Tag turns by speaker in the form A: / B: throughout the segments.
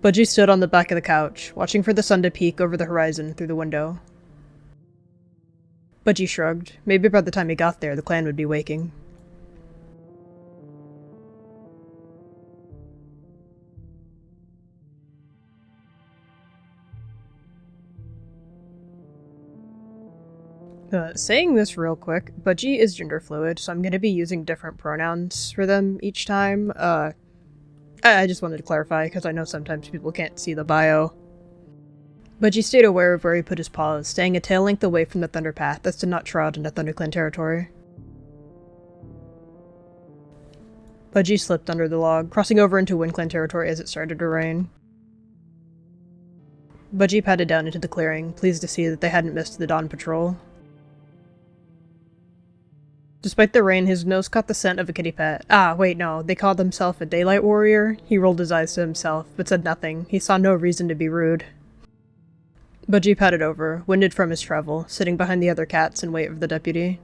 A: Budgie stood on the back of the couch, watching for the sun to peek over the horizon through the window. Budgie shrugged. Maybe by the time he got there, the clan would be waking. Saying this real quick, Budgie is gender fluid, so I'm going to be using different pronouns for them each time. I just wanted to clarify, because I know sometimes people can't see the bio. Budgie stayed aware of where he put his paws, staying a tail length away from the Thunder Path as to not trod into ThunderClan territory. Budgie slipped under the log, crossing over into WindClan territory as it started to rain. Budgie padded down into the clearing, pleased to see that they hadn't missed the dawn patrol. Despite the rain, his nose caught the scent of a kitty pet. Ah, wait, no, they called himself a daylight warrior? He rolled his eyes to himself, but said nothing. He saw no reason to be rude. Budgie padded over, winded from his travel, sitting behind the other cats in wait of the deputy.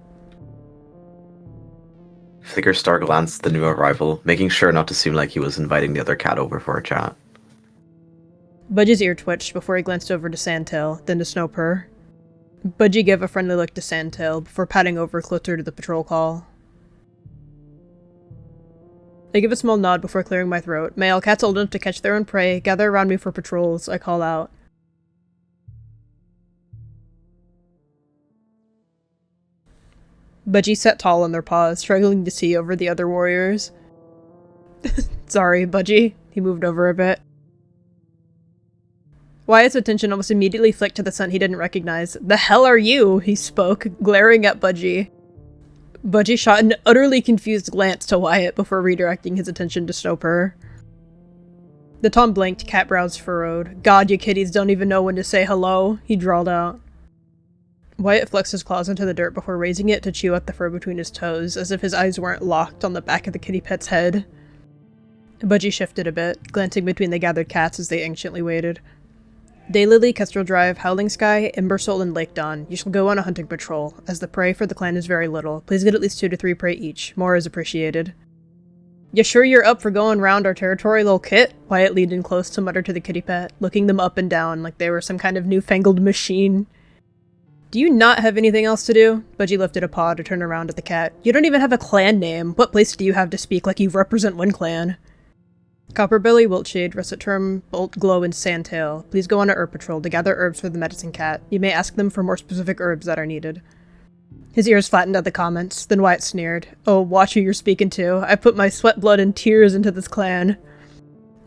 B: Flickerstar glanced at the new arrival, making sure not to seem like he was inviting the other cat over for a chat.
A: Budgie's ear twitched before he glanced over to Sandtail, then to Snowpurr. Budgie gave a friendly look to Sandtail before padding over closer to the patrol call. I give a small nod before clearing my throat. May all cats old enough to catch their own prey gather around me for patrols, I call out. Budgie sat tall on their paws, struggling to see over the other warriors. Sorry, Budgie. He moved over a bit. Wyatt's attention almost immediately flicked to the scent he didn't recognize. The hell are you? He spoke, glaring at Budgie. Budgie shot an utterly confused glance to Wyatt before redirecting his attention to Snowpurr. The Tom blinked, cat brows furrowed. God, you kitties don't even know when to say hello, he drawled out. Wyatt flexed his claws into the dirt before raising it to chew at the fur between his toes, as if his eyes weren't locked on the back of the kitty pet's head. Budgie shifted a bit, glancing between the gathered cats as they anciently waited. Daylily, Kestrel Drive, Howling Sky, Embersoul, and Lake Dawn, you shall go on a hunting patrol. As the prey for the clan is very little, please get at least 2 to 3 prey each. More is appreciated. You sure you're up for going round our territory, lil' kit? Wyatt leaned in close to mutter to the kitty pet, looking them up and down like they were some kind of newfangled machine. Do you not have anything else to do? Budgie lifted a paw to turn around at the cat. You don't even have a clan name. What place do you have to speak like you represent WindClan? Copperbelly, Wiltshade, Russet Term, Bolt Glow, and Sandtail, please go on a herb patrol to gather herbs for the medicine cat. You may ask them for more specific herbs that are needed. His ears flattened at the comments, then Wyatt sneered. Oh, watch who you're speaking to. I put my sweat, blood, and tears into this clan.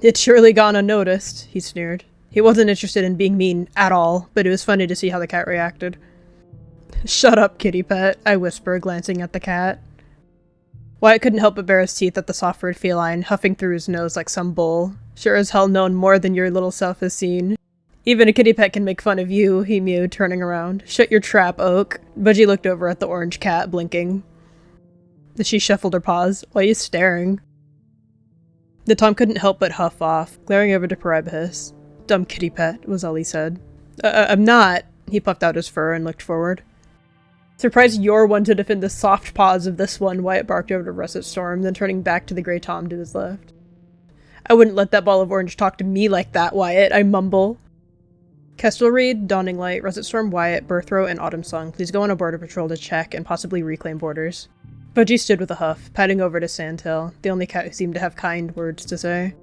A: It's surely gone unnoticed, he sneered. He wasn't interested in being mean at all, but it was funny to see how the cat reacted. Shut up, kitty pet, I whispered, glancing at the cat. Wyatt couldn't help but bare his teeth at the soft-furred feline, huffing through his nose like some bull. Sure as hell known more than your little self has seen. Even a kitty pet can make fun of you, he mewed, turning around. Shut your trap, Oak. Budgie looked over at the orange cat, blinking. She shuffled her paws. Why are you staring? The Tom couldn't help but huff off, glaring over to Paribus. Dumb kitty pet, was all he said. I'm not. He puffed out his fur and looked forward. Surprised you're one to defend the soft paws of this one, Wyatt barked over to Russet Storm, then turning back to the grey Tom to his left. I wouldn't let that ball of orange talk to me like that, Wyatt, I mumble. Kestrel Reed, Dawning Light, Russet Storm, Wyatt, Birthrow, and Autumn Song, please go on a border patrol to check and possibly reclaim borders. Budgie stood with a huff, padding over to Sandtail, the only cat who seemed to have kind words to say.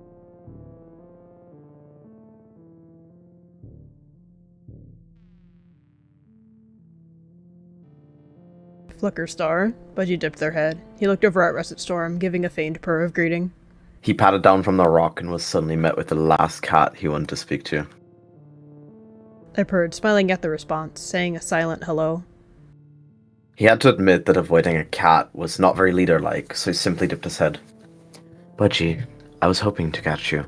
A: Flickerstar. Budgie dipped their head. He looked over at Russet Storm, giving a feigned purr of greeting.
B: He padded down from the rock and was suddenly met with the last cat he wanted to speak to.
A: I purred, smiling at the response, saying a silent hello.
B: He had to admit that avoiding a cat was not very leader-like, so he simply dipped his head. Budgie, I was hoping to catch you.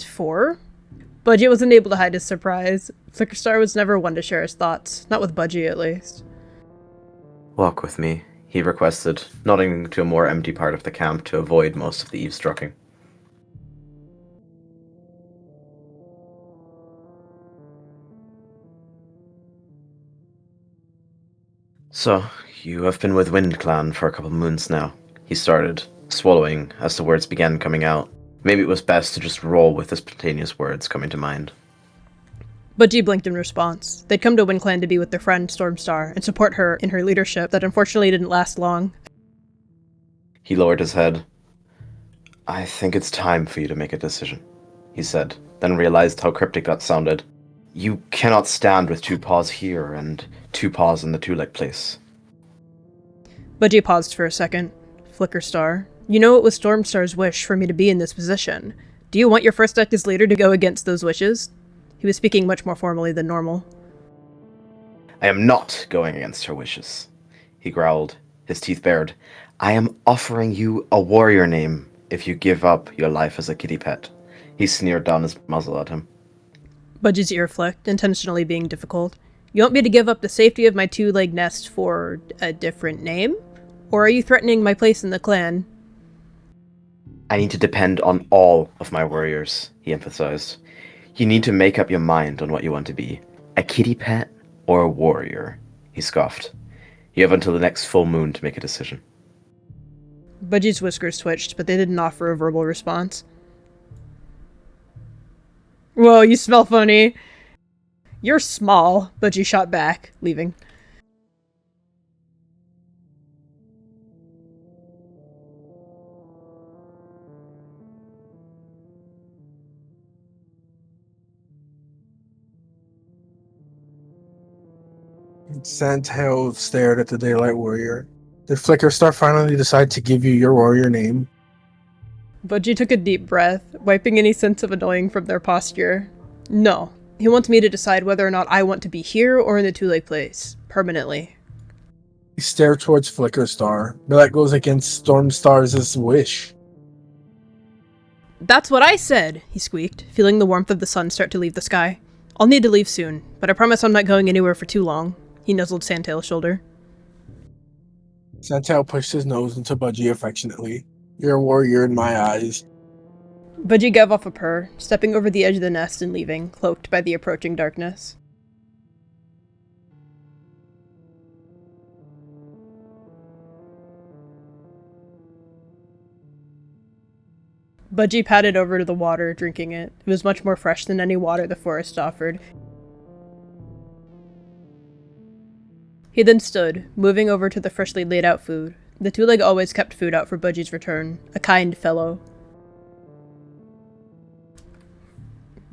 A: 4? Budgie wasn't able to hide his surprise. Flickerstar was never one to share his thoughts, not with Budgie at least.
B: Walk with me, he requested, nodding to a more empty part of the camp to avoid most of the eavesdropping. So, you have been with WindClan for a couple moons now, he started, swallowing as the words began coming out. Maybe it was best to just roll with the spontaneous words coming to mind.
A: Budgie blinked in response. They'd come to WindClan to be with their friend Stormstar and support her in her leadership that unfortunately didn't last long.
B: He lowered his head. I think it's time for you to make a decision, he said, then realized how cryptic that sounded. You cannot stand with 2 paws here and 2 paws in the twoleg place.
A: Budgie paused for a second. Flickerstar, you know it was Stormstar's wish for me to be in this position. Do you want your first act as leader to go against those wishes? He was speaking much more formally than normal.
B: I am not going against her wishes, he growled, his teeth bared. I am offering you a warrior name if you give up your life as a kitty pet. He sneered down his muzzle at him.
A: Budgie's ear flicked, intentionally being difficult. You want me to give up the safety of my 2-leg nest for a different name? Or are you threatening my place in the clan?
B: I need to depend on all of my warriors, he emphasized. You need to make up your mind on what you want to be. A kitty pet or a warrior, he scoffed. You have until the next full moon to make a decision.
A: Budgie's whiskers twitched, but they didn't offer a verbal response. Whoa, you smell funny. You're small, Budgie shot back, leaving.
C: Sandtail stared at the Daylight Warrior. Did Flickerstar finally decide to give you your warrior name?
A: Budgie took a deep breath, wiping any sense of annoying from their posture. No. He wants me to decide whether or not I want to be here or in the two-leg place. Permanently.
C: He stared towards Flickerstar, but that goes against Stormstar's wish.
A: That's what I said, he squeaked, feeling the warmth of the sun start to leave the sky. I'll need to leave soon, but I promise I'm not going anywhere for too long. He nuzzled Sandtail's shoulder.
C: Sandtail pushed his nose into Budgie affectionately. You're a warrior in my eyes.
A: Budgie gave off a purr, stepping over the edge of the nest and leaving, cloaked by the approaching darkness. Budgie padded over to the water, drinking it. It was much more fresh than any water the forest offered. He then stood, moving over to the freshly laid out food. The two-leg always kept food out for Budgie's return, a kind fellow.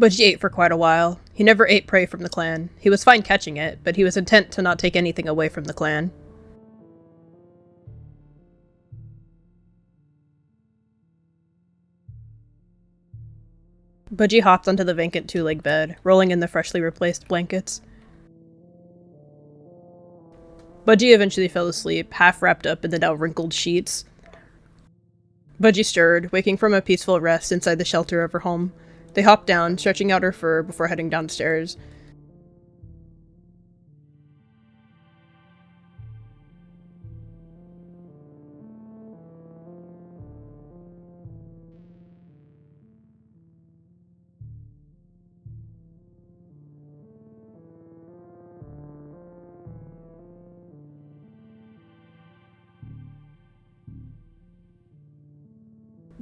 A: Budgie ate for quite a while. He never ate prey from the clan. He was fine catching it, but he was intent to not take anything away from the clan. Budgie hopped onto the vacant two-leg bed, rolling in the freshly replaced blankets. Budgie eventually fell asleep, half wrapped up in the now wrinkled sheets. Budgie stirred, waking from a peaceful rest inside the shelter of her home. They hopped down, stretching out her fur before heading downstairs.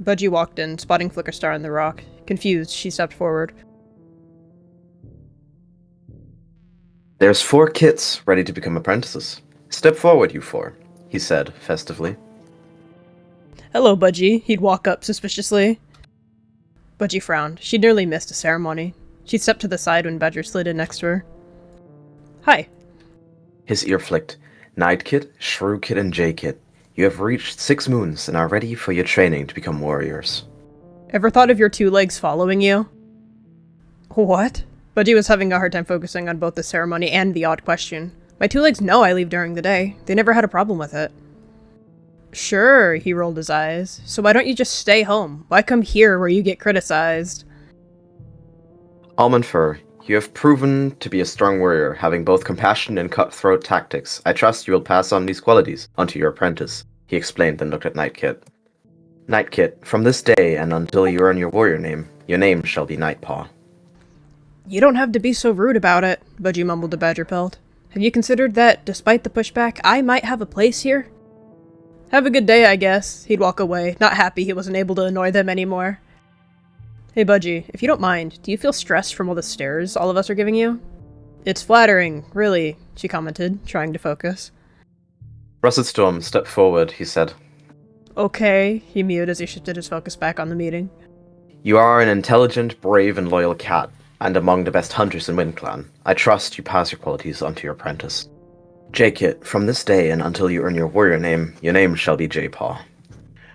A: Budgie walked in, spotting Flickerstar on the rock. Confused, she stepped forward.
B: There's 4 kits ready to become apprentices. Step forward, you 4, he said, festively.
A: Hello, Budgie. He'd walk up suspiciously. Budgie frowned. She'd nearly missed a ceremony. She stepped to the side when Badger slid in next to her. Hi.
B: His ear flicked. Night Kit, Shrew Kit, and J Kit. You have reached 6 moons and are ready for your training to become warriors.
A: Ever thought of your 2 legs following you? What? Budgie was having a hard time focusing on both the ceremony and the odd question. My 2 legs know I leave during the day. They never had a problem with it. Sure, he rolled his eyes. So why don't you just stay home? Why come here where you get criticized?
B: Almond Fur, you have proven to be a strong warrior, having both compassion and cutthroat tactics. I trust you will pass on these qualities onto your apprentice, he explained and looked at Night Kit. Night Kit, from this day and until you earn your warrior name, your name shall be Nightpaw.
A: You don't have to be so rude about it, Budgie mumbled to Badgerpelt. Have you considered that, despite the pushback, I might have a place here? Have a good day, I guess. He'd walk away, not happy he wasn't able to annoy them anymore. Hey Budgie, if you don't mind, do you feel stressed from all the stares all of us are giving you? It's flattering, really, she commented, trying to focus.
B: Russet Storm stepped forward, he said.
A: Okay, he mewed as he shifted his focus back on the meeting.
B: You are an intelligent, brave, and loyal cat, and among the best hunters in WindClan. I trust you pass your qualities onto your apprentice. J-Kit, from this day and until you earn your warrior name, your name shall be J-Paw.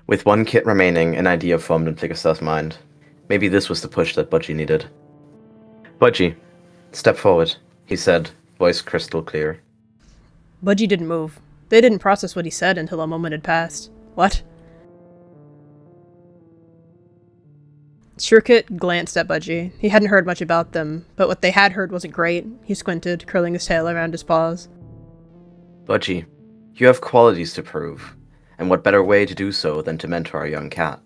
B: With one kit remaining, an idea formed in Flickerstar's mind. Maybe this was the push that Budgie needed. Budgie, step forward, he said, voice crystal clear.
A: Budgie didn't move. They didn't process what he said until a moment had passed. What? Shrewkit glanced at Budgie. He hadn't heard much about them, but what they had heard wasn't great. He squinted, curling his tail around his paws.
B: Budgie, you have qualities to prove, and what better way to do so than to mentor a young cat?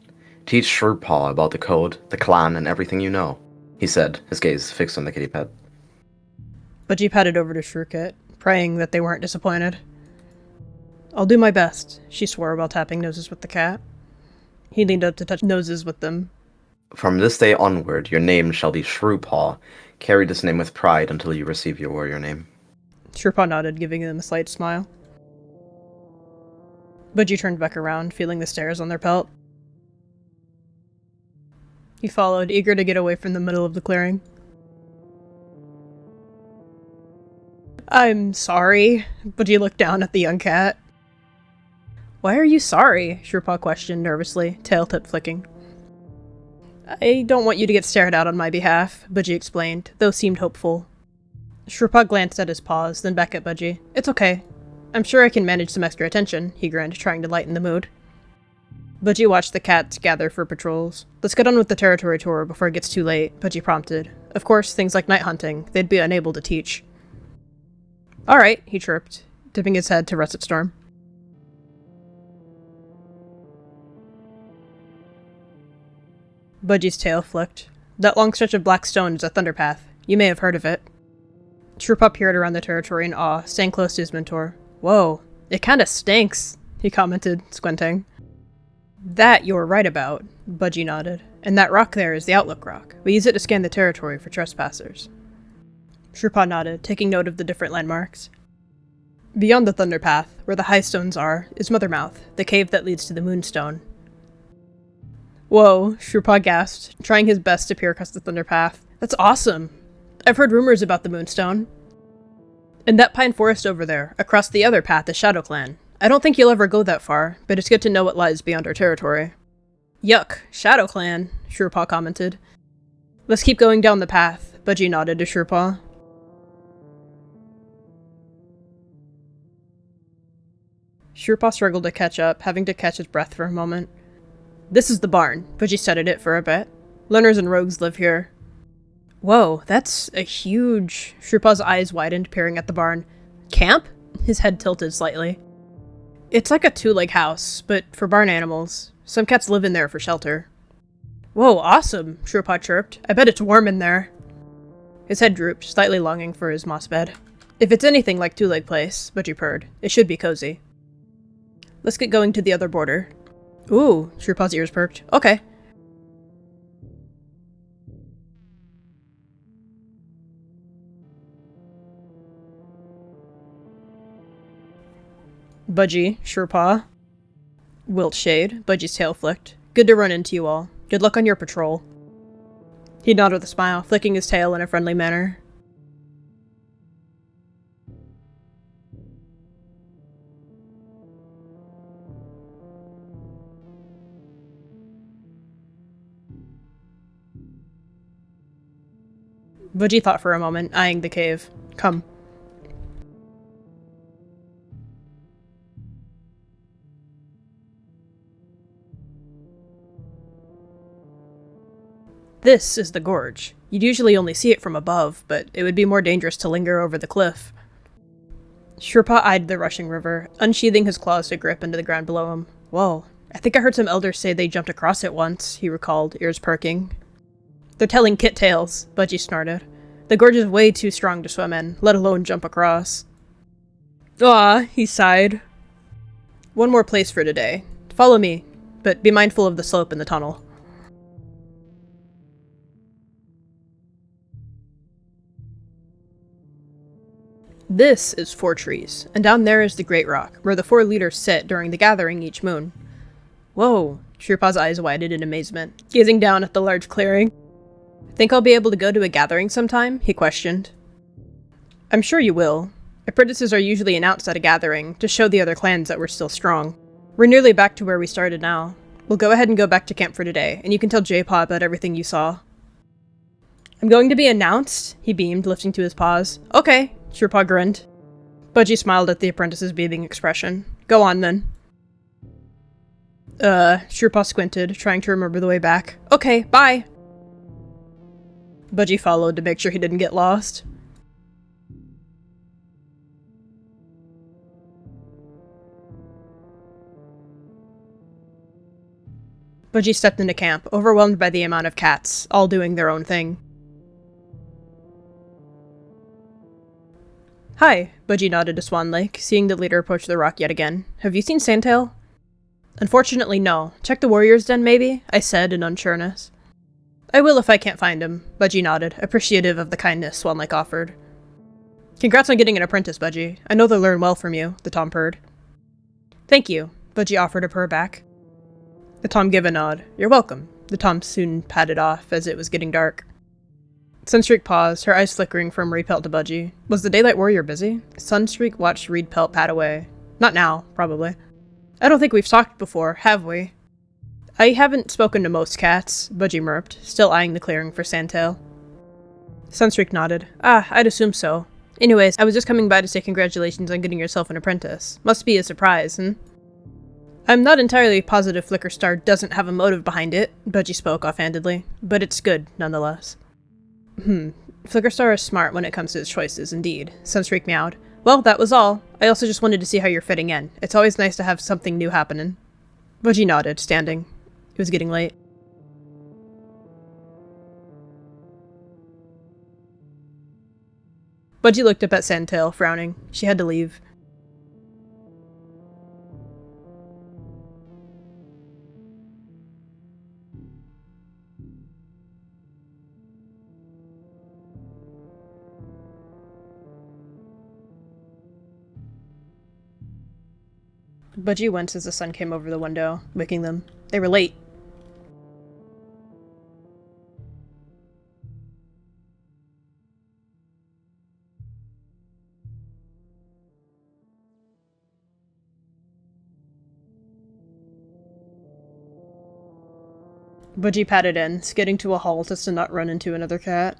B: Teach Shrewpaw about the code, the clan, and everything you know, he said, his gaze fixed on the kitty pet.
A: Budgie patted over to Shrewkit, praying that they weren't disappointed. I'll do my best, she swore while tapping noses with the cat. He leaned up to touch noses with them.
B: From this day onward, your name shall be Shrewpaw. Carry this name with pride until you receive your warrior name.
A: Shrewpaw nodded, giving them a slight smile. Budgie turned back around, feeling the stares on their pelt. He followed, eager to get away from the middle of the clearing. I'm sorry, Budgie looked down at the young cat. Why are you sorry? Shrewpaw questioned nervously, tail tip flicking. I don't want you to get stared at on my behalf, Budgie explained, though seemed hopeful. Shrewpaw glanced at his paws, then back at Budgie. It's okay. I'm sure I can manage some extra attention, he grinned, trying to lighten the mood. Budgie watched the cats gather for patrols. Let's get on with the territory tour before it gets too late, Budgie prompted. Of course, things like night hunting, they'd be unable to teach. Alright, he chirped, tipping his head to Russet Storm. Budgie's tail flicked. That long stretch of black stone is a thunderpath. You may have heard of it. Shrewpaw peered around the territory in awe, staying close to his mentor. Whoa, it kinda stinks, he commented, squinting. That you're right about, Budgie nodded. And that rock there is the Outlook Rock. We use it to scan the territory for trespassers. Shrewpaw nodded, taking note of the different landmarks. Beyond the Thunderpath, where the high stones are, is Mothermouth, the cave that leads to the Moonstone. Whoa, Shrewpaw gasped, trying his best to peer across the Thunderpath. That's awesome! I've heard rumors about the Moonstone. And that pine forest over there, across the other path, is ShadowClan. I don't think you'll ever go that far, but it's good to know what lies beyond our territory. Yuck, ShadowClan, Shrewpaw commented. Let's keep going down the path, Budgie nodded to Shrewpaw. Shrewpaw struggled to catch up, having to catch his breath for a moment. This is the barn, Budgie studied it for a bit. Learners and rogues live here. Whoa, that's a huge... Shrewpaw's eyes widened, peering at the barn. Camp? His head tilted slightly. It's like a two-leg house, but for barn animals. Some cats live in there for shelter. Whoa, awesome, Shrewpaw chirped. I bet it's warm in there. His head drooped, slightly longing for his moss bed. If it's anything like Two-Leg Place, Budgie purred, it should be cozy. Let's get going to the other border. Ooh, Shrewpaw's ears perked. Okay. Budgie, Shrewpaw. Wiltshade, Budgie's tail flicked. Good to run into you all. Good luck on your patrol. He nodded with a smile, flicking his tail in a friendly manner. Budgie thought for a moment, eyeing the cave. Come. This is the Gorge. You'd usually only see it from above, but it would be more dangerous to linger over the cliff. Shrewpaw eyed the rushing river, unsheathing his claws to grip into the ground below him. Whoa, I think I heard some elders say they jumped across it once, he recalled, ears perking. They're telling kit tales, Budgie snorted. The gorge is way too strong to swim in, let alone jump across. Ah, he sighed. One more place for today. Follow me, but be mindful of the slope in the tunnel. This is Fourtrees, and down there is the Great Rock, where the 4 leaders sit during the gathering each moon. Whoa, Shrewpaw's eyes widened in amazement, gazing down at the large clearing. Think I'll be able to go to a gathering sometime? He questioned. I'm sure you will. Apprentices are usually announced at a gathering, to show the other clans that we're still strong. We're nearly back to where we started now. We'll go ahead and go back to camp for today, and you can tell J-Paw about everything you saw. I'm going to be announced? He beamed, lifting to his paws. Okay, Shrewpaw grinned. Budgie smiled at the apprentice's beaming expression. Go on, then. Shrewpaw squinted, trying to remember the way back. Okay, bye! Budgie followed to make sure he didn't get lost. Budgie stepped into camp, overwhelmed by the amount of cats, all doing their own thing. Hi, Budgie nodded to Swan Lake, seeing the leader approach the rock yet again. Have you seen Sandtail? Unfortunately, no. Check the warrior's den, maybe? I said in unsureness. I will if I can't find him, Budgie nodded, appreciative of the kindness Swan Lake offered. Congrats on getting an apprentice, Budgie. I know they'll learn well from you, the Tom purred. Thank you, Budgie offered to purr back. The Tom gave a nod. You're welcome. The Tom soon padded off as it was getting dark. Sunstreak paused, her eyes flickering from Repelt to Budgie. Was the Daylight Warrior busy? Sunstreak watched Repelt pad away. Not now, probably. I don't think we've talked before, have we? I haven't spoken to most cats, Budgie murped, still eyeing the clearing for Sandtail. Sunstreak nodded. I'd assume so. Anyways, I was just coming by to say congratulations on getting yourself an apprentice. Must be a surprise, I'm not entirely positive Flickerstar doesn't have a motive behind it, Budgie spoke offhandedly, but it's good, nonetheless. Flickerstar is smart when it comes to his choices, indeed, Sunstreak meowed. Well, that was all. I also just wanted to see how you're fitting in. It's always nice to have something new happening. Budgie nodded, standing. It was getting late. Budgie looked up at Sandtail, frowning. She had to leave. Budgie went as the sun came over the window, waking them. They were late. Budgie patted in, skidding to a halt as to not run into another cat.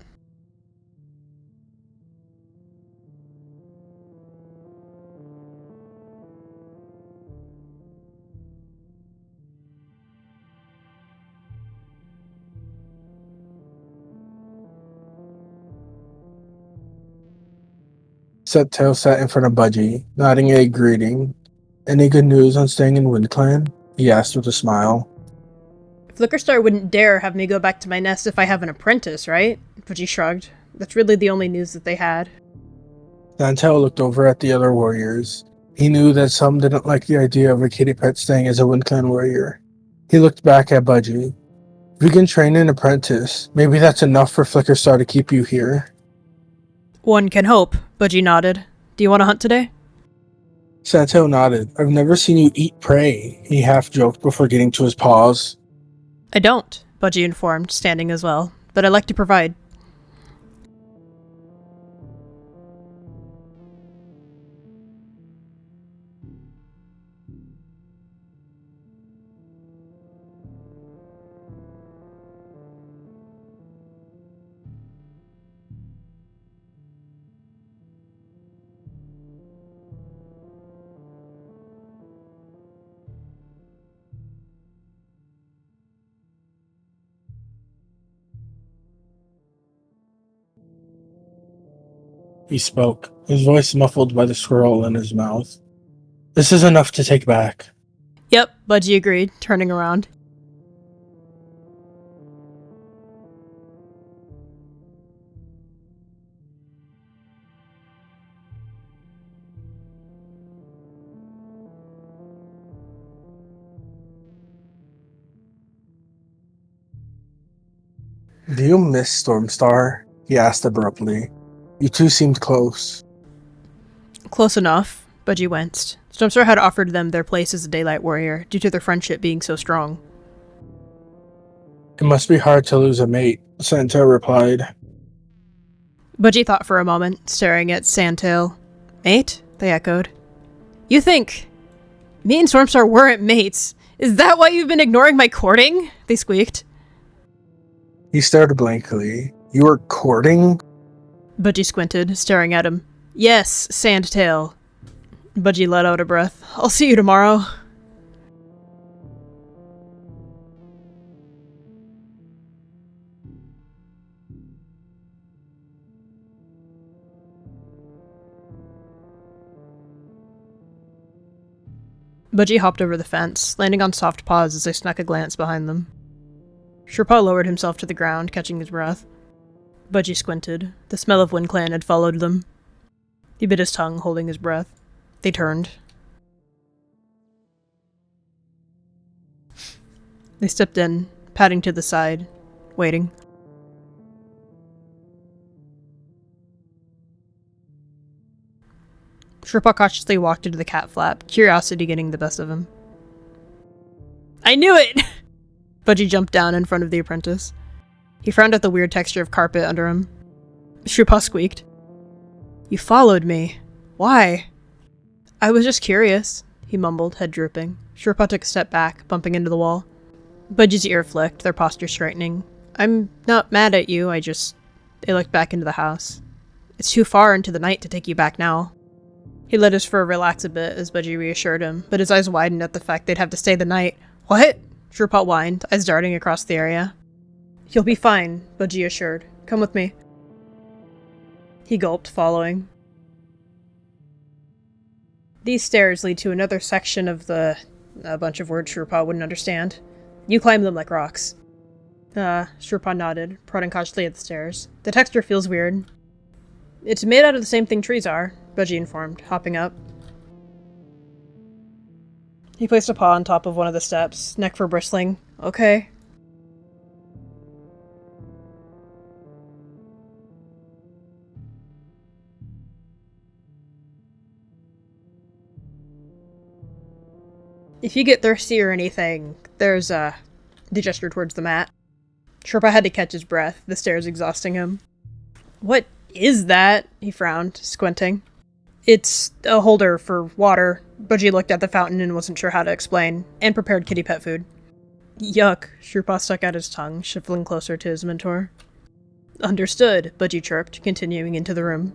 C: Sandtail sat in front of Budgie, nodding a greeting. Any good news on staying in WindClan? He asked with a smile.
A: Flickerstar wouldn't dare have me go back to my nest if I have an apprentice, right? Budgie shrugged. That's really the only news that they had.
C: Sandtail looked over at the other warriors. He knew that some didn't like the idea of a kitty pet staying as a WindClan warrior. He looked back at Budgie. If you can train an apprentice, maybe that's enough for Flickerstar to keep you here.
A: One can hope, Budgie nodded. Do you want to hunt today?
C: Sandtail nodded. I've never seen you eat prey, he half-joked before getting to his paws.
A: I don't, Budgie informed, standing as well, but I like to provide.
C: He spoke, his voice muffled by the swirl in his mouth. This is enough to take back.
A: Yep, Budgie agreed, turning around.
C: Do you miss Stormstar? He asked abruptly. You two seemed close.
A: Close enough, Budgie winced. Stormstar had offered them their place as a daylight warrior, due to their friendship being so strong.
C: It must be hard to lose a mate, Sandtail replied.
A: Budgie thought for a moment, staring at Sandtail. Mate? They echoed. You think... Me and Stormstar weren't mates. Is that why you've been ignoring my courting? They squeaked.
C: He stared blankly. You were courting?
A: Budgie squinted, staring at him. Yes, Sandtail. Budgie let out a breath. I'll see you tomorrow. Budgie hopped over the fence, landing on soft paws as they snuck a glance behind them. Shrewpaw lowered himself to the ground, catching his breath. Budgie squinted. The smell of WindClan had followed them. He bit his tongue, holding his breath. They turned. They stepped in, padding to the side, waiting. Shrewpaw cautiously walked into the cat flap, curiosity getting the best of him. I knew it! Budgie jumped down in front of the apprentice. He frowned at the weird texture of carpet under him. Shrewpaw squeaked. You followed me. Why? I was just curious, he mumbled, head drooping. Shrewpaw took a step back, bumping into the wall. Budgie's ear flicked, their posture straightening. I'm not mad at you, They looked back into the house. It's too far into the night to take you back now. He let his fur relax a bit as Budgie reassured him, but his eyes widened at the fact they'd have to stay the night. What? Shrewpaw whined, eyes darting across the area. You'll be fine, Budgie assured. Come with me. He gulped, following. These stairs lead to another section of a bunch of words Shrewpaw wouldn't understand. You climb them like rocks. Shrewpaw nodded, prodding cautiously at the stairs. The texture feels weird. It's made out of the same thing trees are, Budgie informed, hopping up. He placed a paw on top of one of the steps, neck for bristling. Okay. If you get thirsty or anything, there's He gestured towards the mat. Shrewpaw had to catch his breath, the stairs exhausting him. What is that? He frowned, squinting. It's a holder for water. Budgie looked at the fountain and wasn't sure how to explain, and prepared kitty pet food. Yuck, Shrewpaw stuck out his tongue, shuffling closer to his mentor. Understood, Budgie chirped, continuing into the room.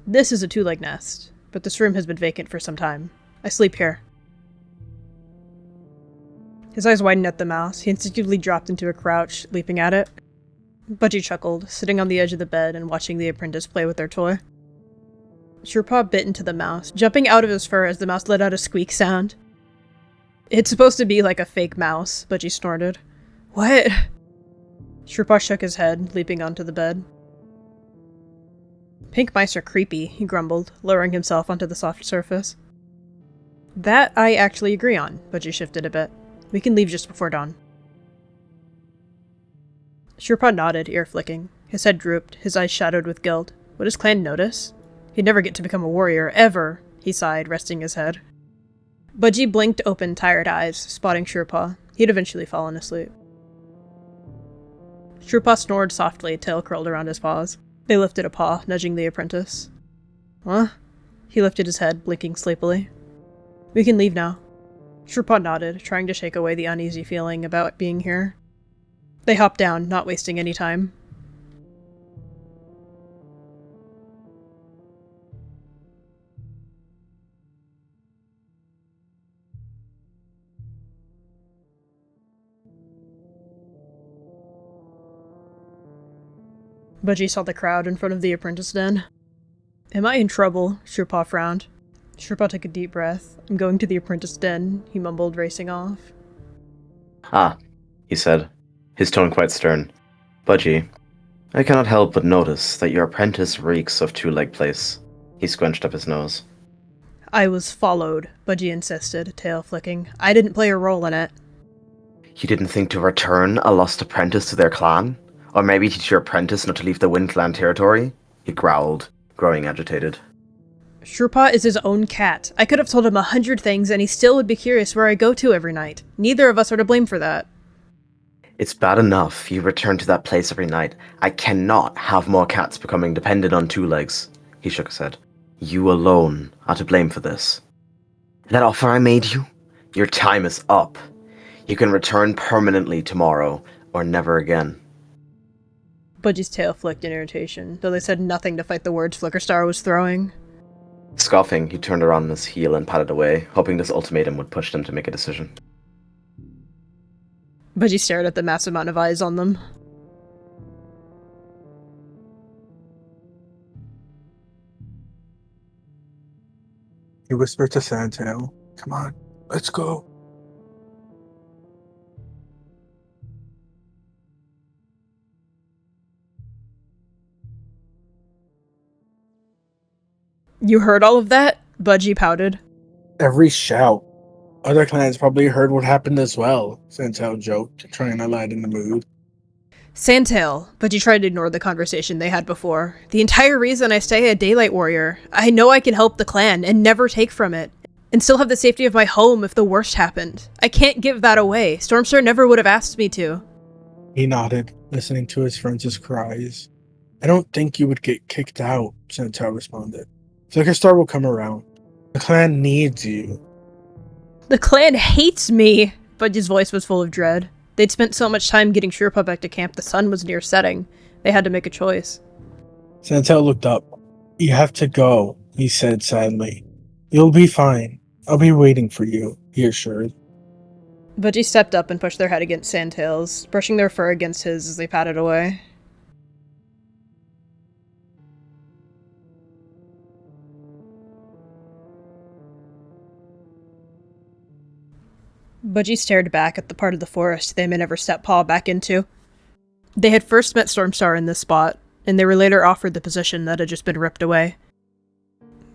A: This is a two-leg nest, but this room has been vacant for some time. I sleep here. His eyes widened at the mouse. He instinctively dropped into a crouch, leaping at it. Budgie chuckled, sitting on the edge of the bed and watching the apprentice play with their toy. Shrewpaw bit into the mouse, jumping out of his fur as the mouse let out a squeak sound. It's supposed to be like a fake mouse, Budgie snorted. What? Shrewpaw shook his head, leaping onto the bed. Pink mice are creepy, he grumbled, lowering himself onto the soft surface. That I actually agree on, Budgie shifted a bit. We can leave just before dawn. Shrewpaw nodded, ear flicking. His head drooped, his eyes shadowed with guilt. Would his clan notice? He'd never get to become a warrior, ever, he sighed, resting his head. Budgie blinked open, tired eyes, spotting Shrewpaw. He'd eventually fallen asleep. Shrewpaw snored softly, tail curled around his paws. They lifted a paw, nudging the apprentice. Huh? He lifted his head, blinking sleepily. We can leave now. Shrewpaw nodded, trying to shake away the uneasy feeling about being here. They hopped down, not wasting any time. Budgie saw the crowd in front of the apprentice den. Am I in trouble? Shrewpaw frowned. Shrewpaw took a deep breath. I'm going to the apprentice den, he mumbled, racing off.
B: Ah, he said, his tone quite stern. Budgie, I cannot help but notice that your apprentice reeks of two-leg place. He scrunched up his nose.
A: I was followed, Budgie insisted, tail flicking. I didn't play a role in it.
B: You didn't think to return a lost apprentice to their clan? Or maybe teach your apprentice not to leave the WindClan territory? He growled, growing agitated.
A: Shrewpaw is his own cat. I could have told him 100 things and he still would be curious where I go to every night. Neither of us are to blame for that.
B: It's bad enough you return to that place every night. I cannot have more cats becoming dependent on two legs. He shook his head. You alone are to blame for this. That offer I made you? Your time is up. You can return permanently tomorrow, or never again.
A: Budgie's tail flicked in irritation, though they said nothing to fight the words Flickerstar was throwing.
B: Scoffing, he turned around on his heel and padded away, hoping this ultimatum would push them to make a decision.
A: Budgie stared at the massive amount of eyes on them.
C: He whispered to Sandtail, "Come on, let's go."
A: You heard all of that? Budgie pouted.
C: Every shout. Other clans probably heard what happened as well, Sandtail joked, trying to lighten the mood.
A: Sandtail, Budgie tried to ignore the conversation they had before. The entire reason I stay a Daylight Warrior. I know I can help the clan and never take from it, and still have the safety of my home if the worst happened. I can't give that away. Stormstar never would have asked me to.
C: He nodded, listening to his friends' cries. "I don't think you would get kicked out," Sandtail responded. "Flickerstar will come around. The clan needs you."
A: The clan hates me! Budgie's voice was full of dread. They'd spent so much time getting Shrewpaw back to camp, the sun was near setting. They had to make a choice.
C: Sandtail looked up. "You have to go," he said sadly. "You'll be fine. I'll be waiting for you," he assured.
A: Budgie stepped up and pushed their head against Sandtail's, brushing their fur against his as they padded away. Budgie stared back at the part of the forest they may never step paw back into. They had first met Stormstar in this spot, and they were later offered the position that had just been ripped away.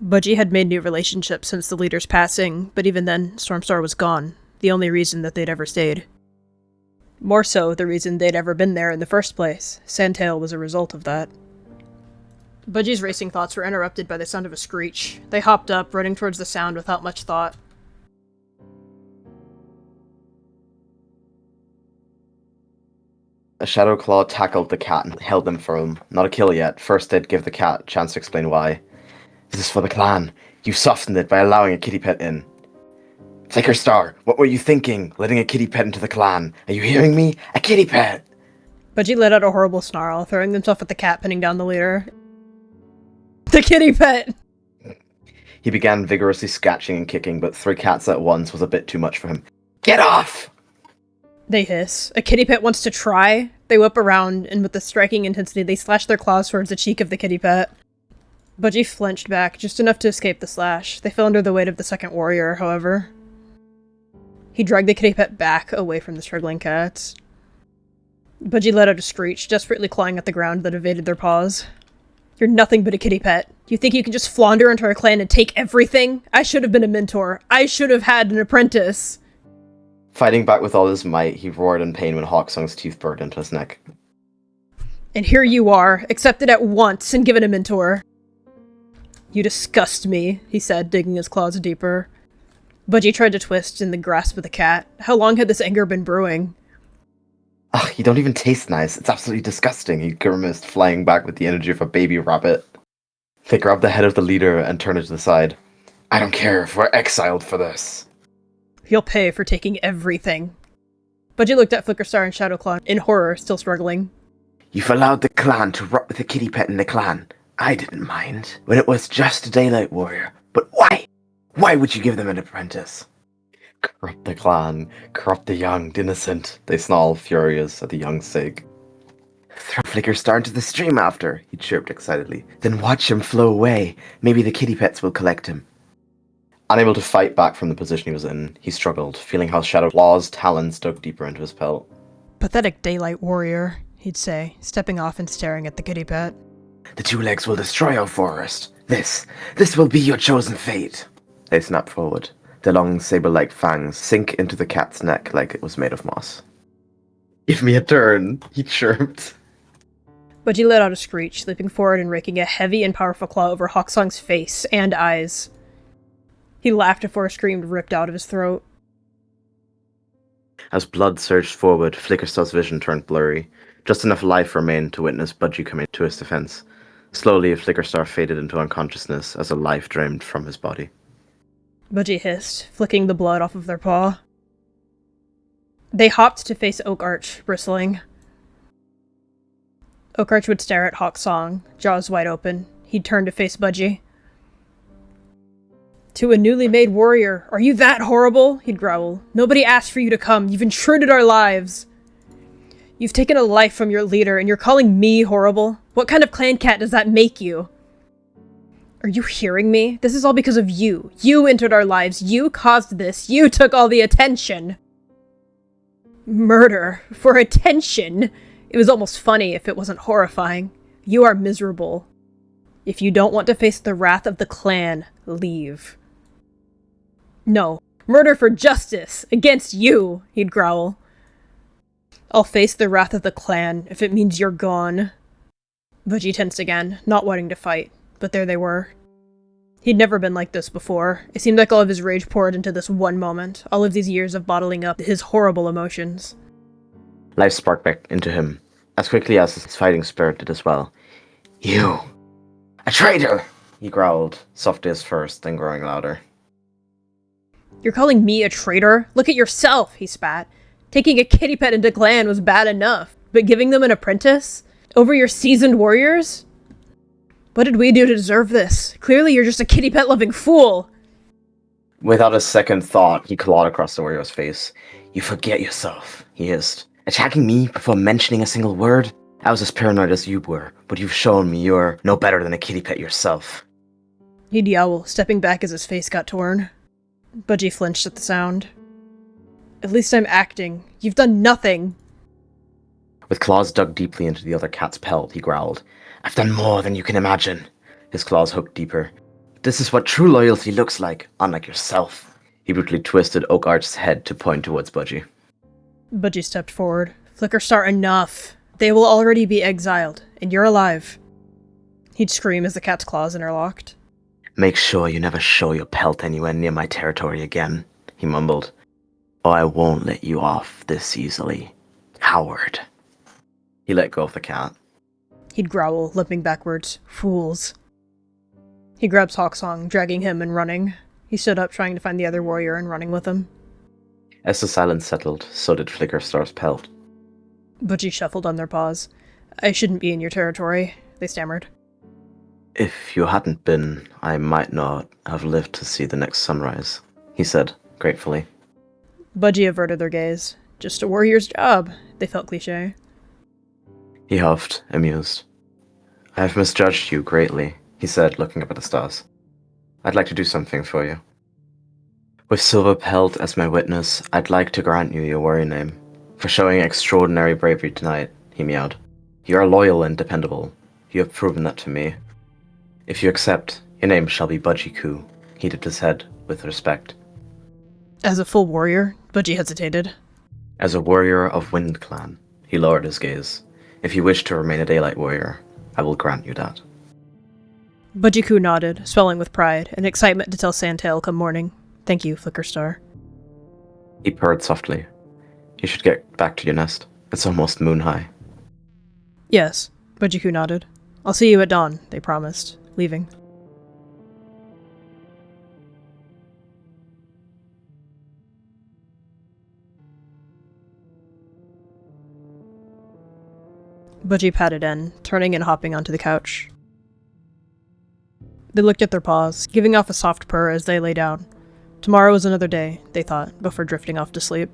A: Budgie had made new relationships since the leader's passing, but even then, Stormstar was gone, the only reason that they'd ever stayed. More so, the reason they'd ever been there in the first place. Sandtail was a result of that. Budgie's racing thoughts were interrupted by the sound of a screech. They hopped up, running towards the sound without much thought.
B: A shadow claw tackled the cat and held them firm. Not a kill yet. First they'd give the cat a chance to explain why. This is for the clan. You softened it by allowing a kitty pet in. Flickerstar, what were you thinking, letting a kitty pet into the clan? Are you hearing me? A kitty pet!
A: Budgie let out a horrible snarl, throwing himself at the cat, pinning down the leader. The kitty pet!
B: He began vigorously scratching and kicking, but 3 cats at once was a bit too much for him. Get off!
A: They hiss. A kitty pet wants to try. They whip around, and with a striking intensity, they slash their claws towards the cheek of the kitty pet. Budgie flinched back, just enough to escape the slash. They fell under the weight of the second warrior, however. He dragged the kitty pet back, away from the struggling cats. Budgie let out a screech, desperately clawing at the ground that evaded their paws. You're nothing but a kitty pet. You think you can just flounder into our clan and take everything? I should have been a mentor. I should have had an apprentice.
B: Fighting back with all his might, he roared in pain when Hawksong's teeth burned into his neck.
A: And here you are, accepted at once and given a mentor. You disgust me, he said, digging his claws deeper. Budgie tried to twist in the grasp of the cat. How long had this anger been brewing?
B: Ugh, you don't even taste nice. It's absolutely disgusting, he grimaced, flying back with the energy of a baby rabbit. They grabbed the head of the leader and turned it to the side. I don't care if we're exiled for this.
A: You'll pay for taking everything. Budgie looked at Flickerstar and ShadowClan in horror, still struggling.
B: You've allowed the clan to rot with a kitty pet in the clan. I didn't mind, when it was just a Daylight Warrior. But why? Why would you give them an apprentice? Corrupt the clan, corrupt the young, innocent, they snarled, furious at the young Sig. Throw Flickerstar into the stream after, he chirped excitedly. Then watch him flow away. Maybe the kitty pets will collect him. Unable to fight back from the position he was in, he struggled, feeling how Shadow Claw's talons dug deeper into his pelt.
A: Pathetic Daylight Warrior, he'd say, stepping off and staring at the kitty pet.
B: The 2 legs will destroy our forest. This will be your chosen fate. They snapped forward. Their long saber-like fangs sink into the cat's neck like it was made of moss. Give me a turn, he chirped.
A: Budgie let out a screech, leaping forward and raking a heavy and powerful claw over Hawksong's face and eyes. He laughed before a scream ripped out of his throat.
B: As blood surged forward, Flickerstar's vision turned blurry. Just enough life remained to witness Budgie coming to his defense. Slowly, Flickerstar faded into unconsciousness as a life drained from his body.
A: Budgie hissed, flicking the blood off of their paw. They hopped to face Oakarch, bristling. Oakarch would stare at Hawksong, jaws wide open. He'd turn to face Budgie. To a newly made warrior, are you that horrible? He'd growl. Nobody asked for you to come. You've intruded our lives. You've taken a life from your leader, and you're calling me horrible? What kind of clan cat does that make you? Are you hearing me? This is all because of you. You entered our lives. You caused this. You took all the attention. Murder. For attention. It was almost funny if it wasn't horrifying. You are miserable. If you don't want to face the wrath of the clan, leave. No. Murder for justice. Against you, he'd growl. I'll face the wrath of the clan if it means you're gone. Budgie tensed again, not wanting to fight, but there they were. He'd never been like this before. It seemed like all of his rage poured into this one moment, all of these years of bottling up his horrible emotions.
B: Life sparked back into him, as quickly as his fighting spirit did as well. You! A traitor! He growled, softly as first, then growing louder.
A: You're calling me a traitor? Look at yourself, he spat. Taking a kitty pet into clan was bad enough, but giving them an apprentice? Over your seasoned warriors? What did we do to deserve this? Clearly you're just a kitty pet loving fool!
B: Without a second thought, he clawed across the warrior's face. You forget yourself, he hissed. Attacking me before mentioning a single word? I was as paranoid as you were, but you've shown me you're no better than a kitty pet yourself.
A: He'd yowl, stepping back as his face got torn. Budgie flinched at the sound. At least I'm acting. You've done nothing.
B: With claws dug deeply into the other cat's pelt, he growled. I've done more than you can imagine. His claws hooked deeper. This is what true loyalty looks like, unlike yourself. He brutally twisted Oakarch's head to point towards Budgie.
A: Budgie stepped forward. Flickerstar, enough. They will already be exiled, and you're alive. He'd scream as the cat's claws interlocked.
B: Make sure you never show your pelt anywhere near my territory again, he mumbled. Or I won't let you off this easily. Coward. He let go of the cat.
A: He'd growl, limping backwards. Fools. He grabs Hawksong, dragging him and running. He stood up, trying to find the other warrior and running with him.
B: As the silence settled, so did Flickerstar's pelt.
A: Budgie shuffled on their paws. I shouldn't be in your territory, they stammered.
B: If you hadn't been, I might not have lived to see the next sunrise, he said, gratefully.
A: Budgie averted their gaze. Just a warrior's job, they felt cliché.
B: He huffed, amused. I have misjudged you greatly, he said, looking up at the stars. I'd like to do something for you. With Silver Pelt as my witness, I'd like to grant you your warrior name. For showing extraordinary bravery tonight, he meowed. You are loyal and dependable. You have proven that to me. If you accept, your name shall be wcue. He dipped his head with respect.
A: As a full warrior, Budgie hesitated.
C: As a warrior of WindClan, he lowered his gaze. If you wish to remain a daylight warrior, I will grant you that.
A: Budgie nodded, swelling with pride and excitement to tell Sandtail come morning. Thank you, Flickerstar.
C: He purred softly. You should get back to your nest. It's almost moon high.
A: Yes, Budgie nodded. I'll see you at dawn, they promised, leaving. Budgie patted in, turning and hopping onto the couch. They looked at their paws, giving off a soft purr as they lay down. Tomorrow was another day, they thought, before drifting off to sleep.